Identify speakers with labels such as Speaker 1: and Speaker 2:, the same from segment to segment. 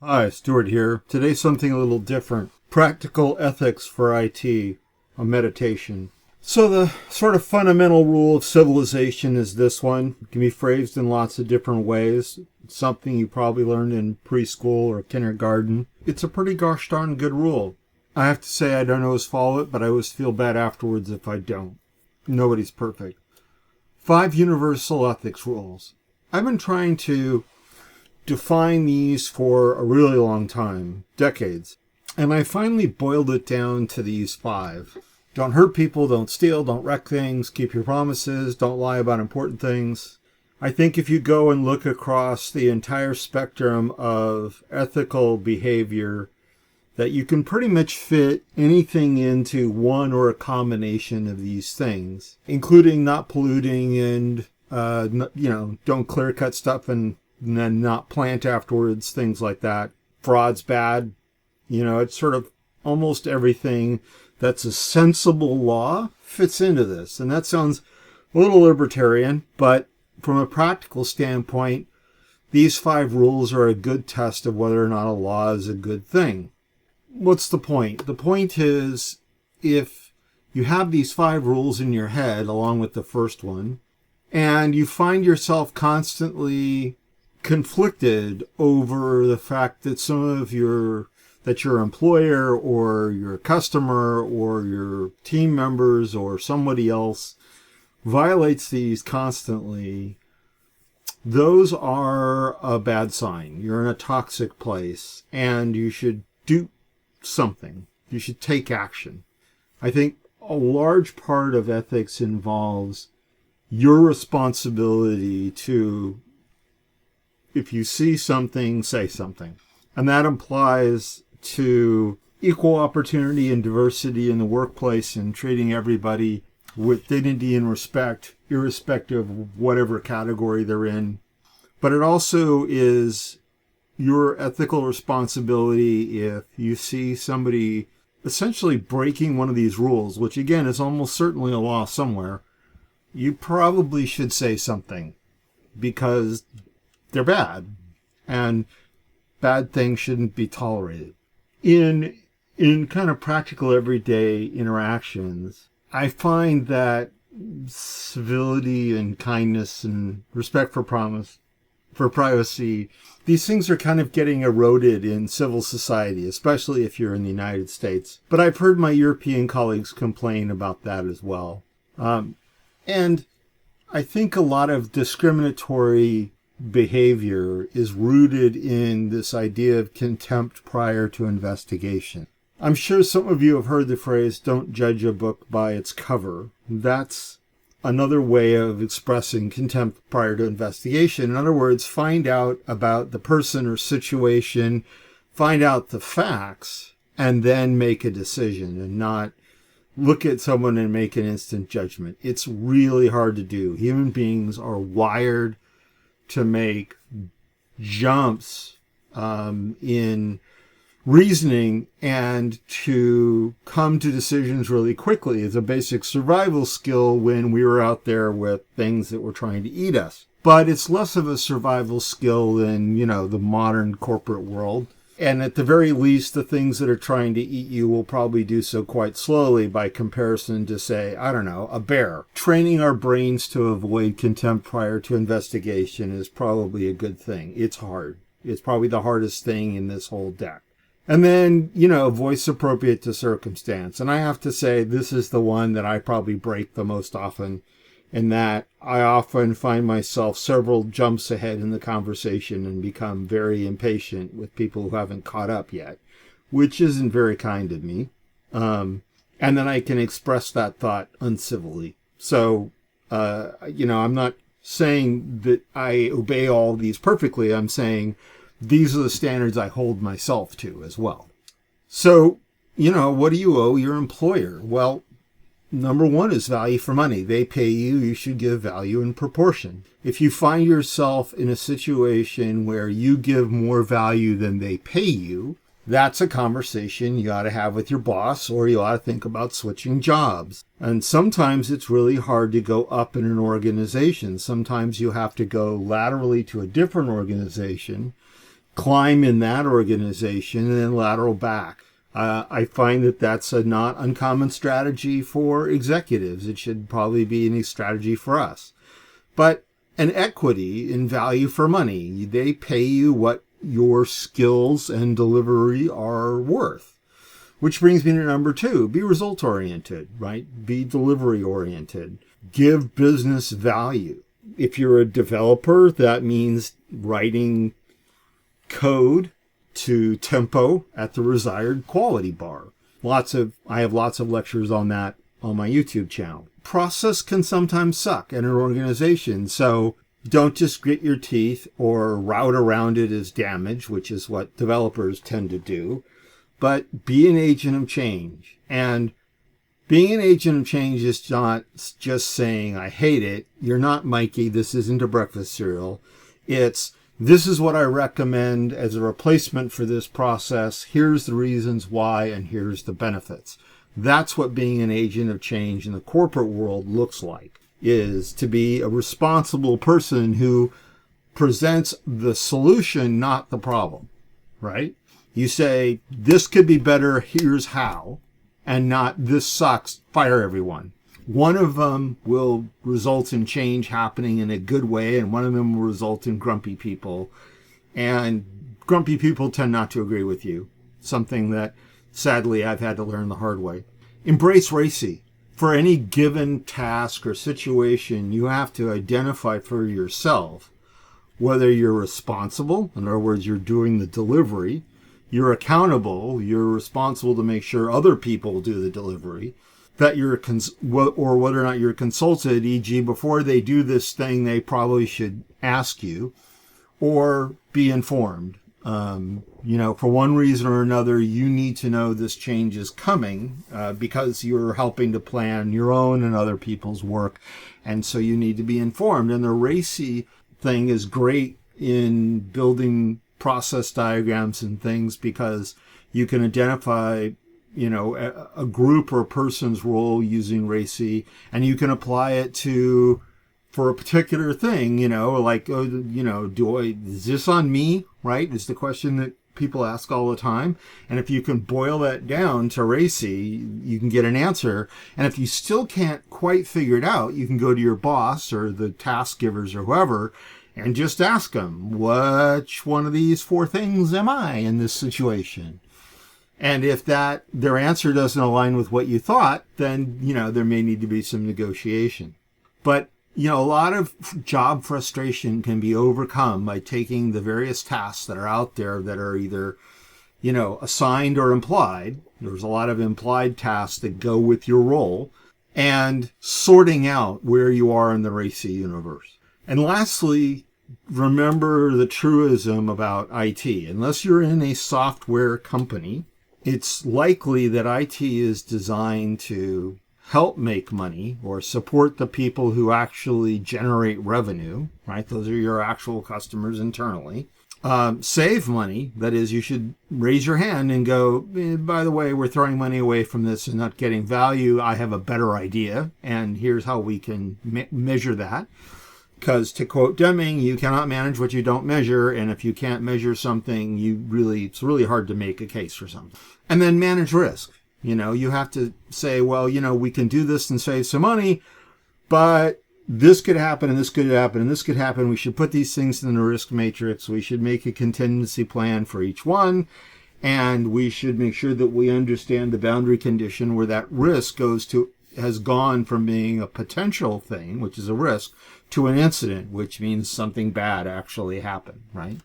Speaker 1: Hi, Stuart here. Today something a little different. Practical ethics for IT, a meditation. So the sort of fundamental rule of civilization is this one. It can be phrased in lots of different ways. It's something you probably learned in preschool or kindergarten. It's a pretty gosh darn good rule. I have to say I don't always follow it, but I always feel bad afterwards if I don't. Nobody's perfect. 5 universal ethics rules. I've been trying to define these for a really long time, decades. And I finally boiled it down to these 5. Don't hurt people, don't steal, don't wreck things, keep your promises, don't lie about important things. I think if you go and look across the entire spectrum of ethical behavior, that you can pretty much fit anything into one or a combination of these things, including not polluting and, don't clear cut stuff and then not plant afterwards, things like that. Fraud's bad. It's sort of almost everything that's a sensible law fits into this. And that sounds a little libertarian, but from a practical standpoint, these 5 rules are a good test of whether or not a law is a good thing. What's the point? The point is, if you have these 5 rules in your head, along with the first one, and you find yourself constantly conflicted over the fact that your employer or your customer or your team members or somebody else violates these constantly, those are a bad sign. You're in a toxic place and you should do something. You should take action. I think a large part of ethics involves your responsibility to, if you see something, say something. And that applies to equal opportunity and diversity in the workplace and treating everybody with dignity and respect, irrespective of whatever category they're in. But it also is your ethical responsibility if you see somebody essentially breaking one of these rules, which again is almost certainly a law somewhere. You probably should say something because they're bad, and bad things shouldn't be tolerated. In kind of practical everyday interactions, I find that civility and kindness and respect for privacy, these things are kind of getting eroded in civil society, especially if you're in the United States. But I've heard my European colleagues complain about that as well. And I think a lot of discriminatory behavior is rooted in this idea of contempt prior to investigation. I'm sure some of you have heard the phrase, don't judge a book by its cover. That's another way of expressing contempt prior to investigation. In other words, find out about the person or situation, find out the facts, and then make a decision and not look at someone and make an instant judgment. It's really hard to do. Human beings are wired to make jumps in reasoning and to come to decisions really quickly. It's a basic survival skill when we were out there with things that were trying to eat us. But it's less of a survival skill than, the modern corporate world. And at the very least, the things that are trying to eat you will probably do so quite slowly by comparison to, say, a bear. Training our brains to avoid contempt prior to investigation is probably a good thing. It's hard. It's probably the hardest thing in this whole deck. And then, voice appropriate to circumstance. And I have to say, this is the one that I probably break the most often, in that I often find myself several jumps ahead in the conversation and become very impatient with people who haven't caught up yet, which isn't very kind of me. And then I can express that thought uncivilly. So, I'm not saying that I obey all these perfectly. I'm saying these are the standards I hold myself to as well. So, what do you owe your employer? Well, number 1 is value for money. They pay you, you should give value in proportion. If you find yourself in a situation where you give more value than they pay you, that's a conversation you ought to have with your boss, or you ought to think about switching jobs. And sometimes it's really hard to go up in an organization. Sometimes you have to go laterally to a different organization, climb in that organization and then lateral back. I find that that's a not uncommon strategy for executives. It should probably be a strategy for us. But an equity in value for money. They pay you what your skills and delivery are worth. Which brings me to number 2, be result-oriented, right? Be delivery-oriented. Give business value. If you're a developer, that means writing code to tempo at the desired quality bar. I have lots of lectures on that on my YouTube channel. Process can sometimes suck in an organization, so don't just grit your teeth or route around it as damage, which is what developers tend to do, but be an agent of change. And being an agent of change is not just saying, I hate it. You're not Mikey. This isn't a breakfast cereal. It's, this is what I recommend as a replacement for this process. Here's the reasons why, and here's the benefits. That's what being an agent of change in the corporate world looks like, is to be a responsible person who presents the solution, not the problem, right? You say, this could be better, here's how, and not, this sucks, fire everyone. One of them will result in change happening in a good way, and one of them will result in grumpy people. And grumpy people tend not to agree with you, something that sadly I've had to learn the hard way. Embrace RACI. For any given task or situation, you have to identify for yourself whether you're responsible, in other words, you're doing the delivery, you're accountable, you're responsible to make sure other people do the delivery, that you're or whether or not you're consulted, e.g. before they do this thing, they probably should ask you, or be informed. For one reason or another, you need to know this change is coming because you're helping to plan your own and other people's work. And so you need to be informed. And the RACI thing is great in building process diagrams and things because you can identify a group or a person's role using RACI, and you can apply it for a particular thing, is this on me, right? Is the question that people ask all the time. And if you can boil that down to RACI, you can get an answer. And if you still can't quite figure it out, you can go to your boss or the task givers or whoever and just ask them, which one of these 4 things am I in this situation? And if their answer doesn't align with what you thought, then, there may need to be some negotiation. But, a lot of job frustration can be overcome by taking the various tasks that are out there that are either, assigned or implied. There's a lot of implied tasks that go with your role, and sorting out where you are in the RACI universe. And lastly, remember the truism about IT. Unless you're in a software company, it's likely that IT is designed to help make money or support the people who actually generate revenue, right? Those are your actual customers internally. Save money. That is, you should raise your hand and go, by the way, we're throwing money away from this and not getting value. I have a better idea, and here's how we can measure that. Because to quote Deming, you cannot manage what you don't measure, and if you can't measure something, it's really hard to make a case for something. And then manage risk. You have to say, well, we can do this and save some money, but this could happen, and this could happen, and this could happen. We should put these things in the risk matrix. We should make a contingency plan for each one, and we should make sure that we understand the boundary condition where that risk has gone from being a potential thing, which is a risk, to an incident, which means something bad actually happened, right?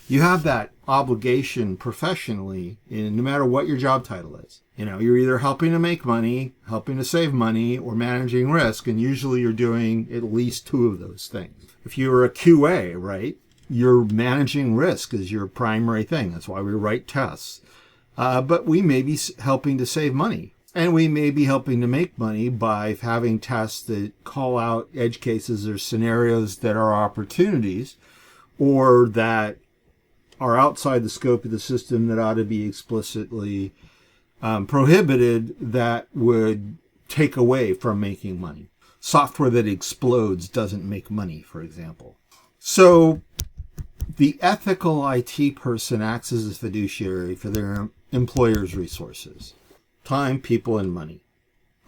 Speaker 1: You have that obligation professionally, no matter what your job title is. You're either helping to make money, helping to save money, or managing risk, and usually you're doing at least 2 of those things. If you're a QA, right, you're managing risk as your primary thing. That's why we write tests. But we may be helping to save money. And we may be helping to make money by having tests that call out edge cases or scenarios that are opportunities or that are outside the scope of the system that ought to be explicitly prohibited that would take away from making money. Software that explodes doesn't make money, for example. So The ethical IT person acts as a fiduciary for their employer's resources: time, people, and money.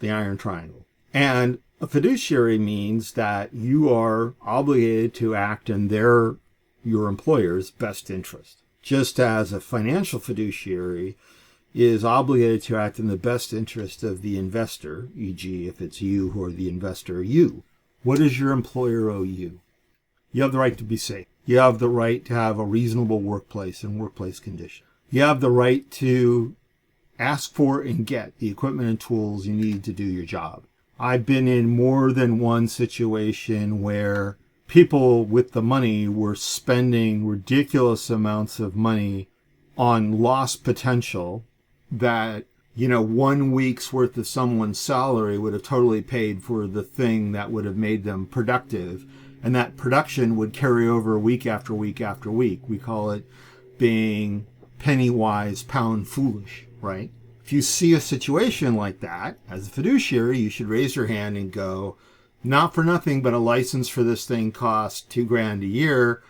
Speaker 1: The iron triangle. And a fiduciary means that you are obligated to act in your employer's best interest. Just as a financial fiduciary is obligated to act in the best interest of the investor, e.g. if it's you who are the investor, you. What does your employer owe you? You have the right to be safe. You have the right to have a reasonable workplace and workplace conditions. You have the right to ask for and get the equipment and tools you need to do your job. I've been in more than one situation where people with the money were spending ridiculous amounts of money on lost potential that, 1 week's worth of someone's salary would have totally paid for the thing that would have made them productive. And that production would carry over week after week after week. We call it being penny wise, pound foolish, right? If you see a situation like that, as a fiduciary, you should raise your hand and go, not for nothing, but a license for this thing costs $2,000 a year.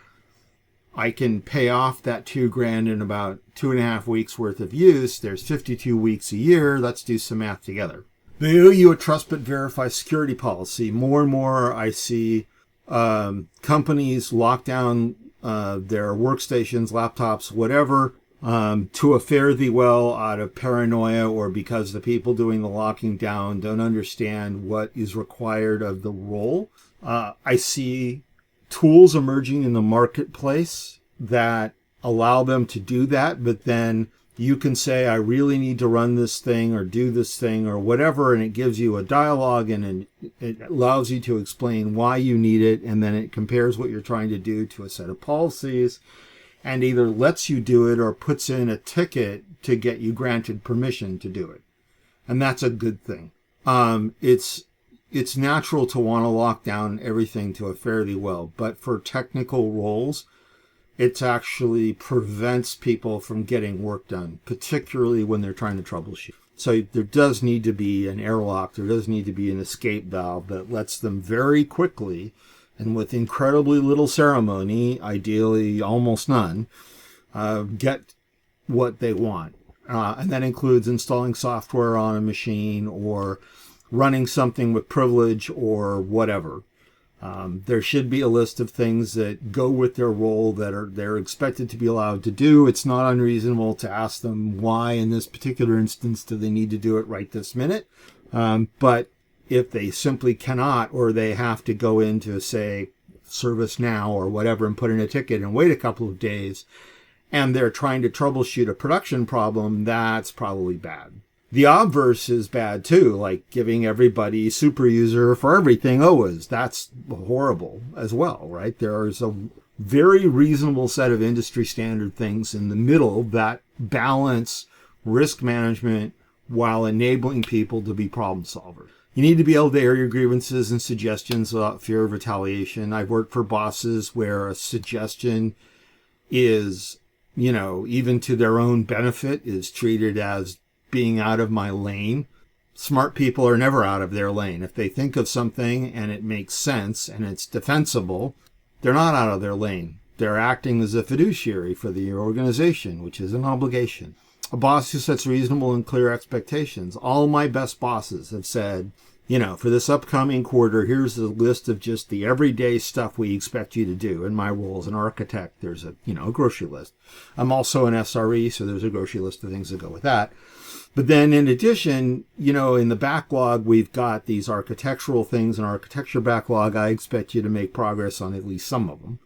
Speaker 1: I can pay off that $2,000 in about 2.5 weeks worth of use. There's 52 weeks a year. Let's do some math together. They owe you a trust but verify security policy. More and more I see companies lock down their workstations, laptops, whatever, to a fare thee well out of paranoia or because the people doing the locking down don't understand what is required of the role. I see tools emerging in the marketplace that allow them to do that, but then you can say, I really need to run this thing or do this thing or whatever, and it gives you a dialogue and it allows you to explain why you need it, and then it compares what you're trying to do to a set of policies and either lets you do it or puts in a ticket to get you granted permission to do it. And that's a good thing. It's natural to want to lock down everything to a fare thee well, but for technical roles, it actually prevents people from getting work done, particularly when they're trying to troubleshoot. So there does need to be an airlock, there does need to be an escape valve that lets them very quickly and with incredibly little ceremony, ideally almost none, get what they want. And that includes installing software on a machine or running something with privilege or whatever. There should be a list of things that go with their role that they're expected to be allowed to do. It's not unreasonable to ask them why in this particular instance do they need to do it right this minute. But if they simply cannot, or they have to go into, say, ServiceNow or whatever and put in a ticket and wait a couple of days, and they're trying to troubleshoot a production problem, that's probably bad. The obverse is bad too, like giving everybody super user for everything always. That's horrible as well, right? There is a very reasonable set of industry standard things in the middle that balance risk management while enabling people to be problem solvers. You need to be able to air your grievances and suggestions without fear of retaliation. I've worked for bosses where a suggestion is, even to their own benefit, is treated as being out of my lane. Smart people are never out of their lane. If they think of something and it makes sense and it's defensible, they're not out of their lane. They're acting as a fiduciary for the organization, which is an obligation. A boss who sets reasonable and clear expectations. All my best bosses have said, for this upcoming quarter, here's a list of just the everyday stuff we expect you to do. In my role as an architect, there's a grocery list. I'm also an SRE, so there's a grocery list of things that go with that. But then in addition, in the backlog, we've got these architectural things in architecture backlog. I expect you to make progress on at least some of them.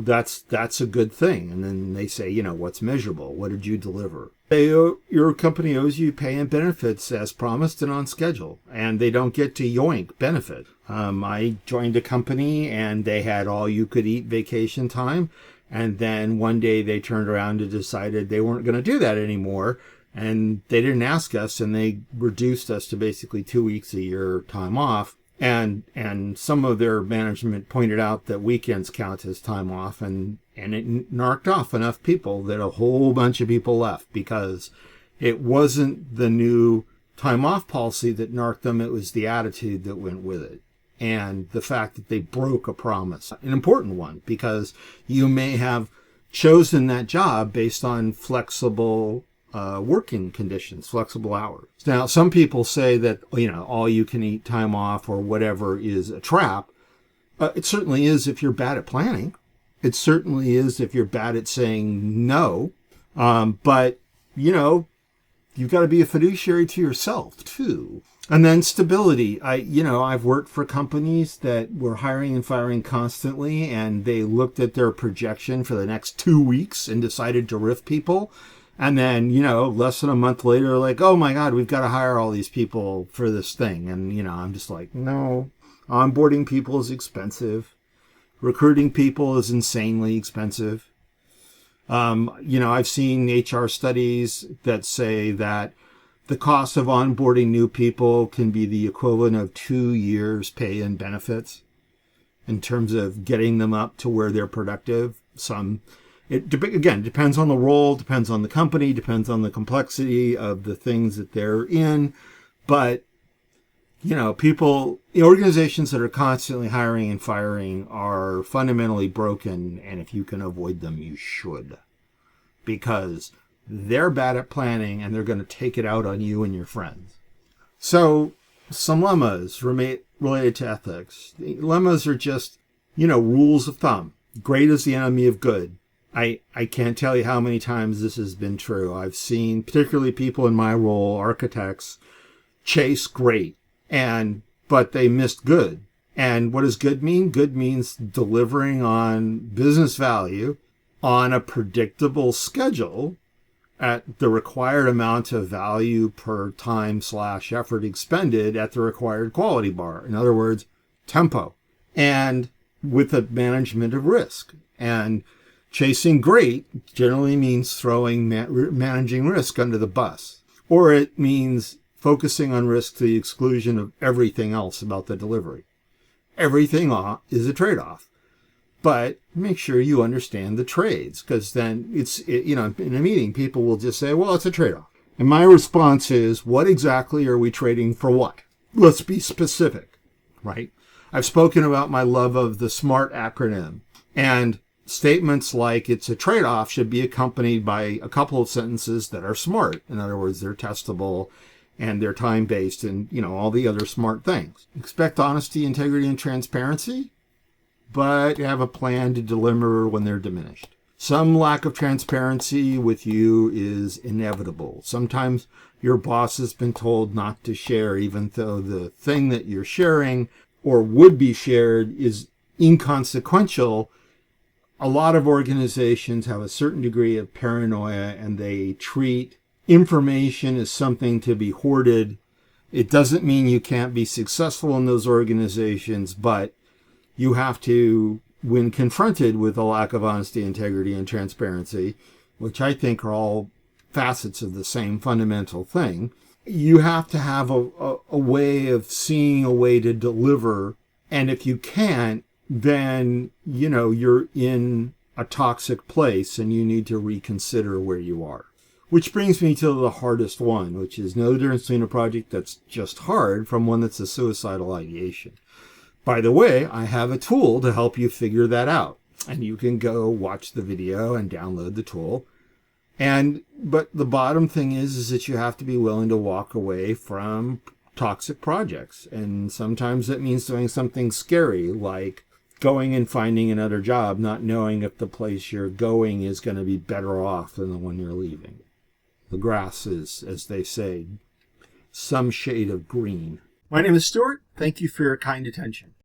Speaker 1: That's a good thing. And then they say, what's measurable? What did you deliver? Your company owes you pay and benefits as promised and on schedule, and they don't get to yoink benefit. I joined a company and they had all you could eat vacation time. And then one day they turned around and decided they weren't going to do that anymore. And they didn't ask us, and they reduced us to basically 2 weeks a year time off. And some of their management pointed out that weekends count as time off, and it narked off enough people that a whole bunch of people left because it wasn't the new time off policy that narked them. It was the attitude that went with it. And the fact that they broke a promise, an important one, because you may have chosen that job based on flexible working conditions, flexible hours. Now, some people say that, all you can eat time off or whatever is a trap. It certainly is if you're bad at planning. It certainly is if you're bad at saying no. But, you've got to be a fiduciary to yourself too. And then stability. I've worked for companies that were hiring and firing constantly, and they looked at their projection for the next 2 weeks and decided to riff people. And then, less than a month later, like, oh my God, we've got to hire all these people for this thing. And, I'm just like, no, onboarding people is expensive. Recruiting people is insanely expensive. I've seen HR studies that say that the cost of onboarding new people can be the equivalent of 2 years' pay and benefits in terms of getting them up to where they're productive. It depends on the role, depends on the company, depends on the complexity of the things that they're in. But, organizations that are constantly hiring and firing are fundamentally broken. And if you can avoid them, you should. Because they're bad at planning and they're going to take it out on you and your friends. So some lemmas related to ethics. The lemmas are just, rules of thumb. Great is the enemy of good. I can't tell you how many times this has been true. I've seen particularly people in my role, architects, chase great, but they missed good. And what does good mean? Good means delivering on business value on a predictable schedule at the required amount of value per time/effort expended at the required quality bar. In other words, tempo. And with a management of risk. And chasing great generally means throwing managing risk under the bus. Or it means focusing on risk to the exclusion of everything else about the delivery. Everything is a trade-off. But make sure you understand the trades, because then in a meeting, people will just say, well, it's a trade-off. And my response is, what exactly are we trading for what? Let's be specific, right? I've spoken about my love of the SMART acronym, and statements like it's a trade-off should be accompanied by a couple of sentences that are SMART. In other words, they're testable and they're time-based and, all the other SMART things. Expect honesty, integrity, and transparency, but have a plan to deliver when they're diminished. Some lack of transparency with you is inevitable. Sometimes your boss has been told not to share, even though the thing that you're sharing or would be shared is inconsequential. A lot of organizations have a certain degree of paranoia, and they treat information as something to be hoarded. It doesn't mean you can't be successful in those organizations, but you have to, when confronted with a lack of honesty, integrity, and transparency, which I think are all facets of the same fundamental thing, you have to have a way of seeing a way to deliver. And if you can't, then, you're in a toxic place and you need to reconsider where you are. Which brings me to the hardest one, which is no difference between a project that's just hard from one that's a suicidal ideation. By the way, I have a tool to help you figure that out. And you can go watch the video and download the tool. But the bottom thing is that you have to be willing to walk away from toxic projects. And sometimes that means doing something scary, like going and finding another job, not knowing if the place you're going is going to be better off than the one you're leaving. The grass is, as they say, some shade of green. My name is Stuart. Thank you for your kind attention.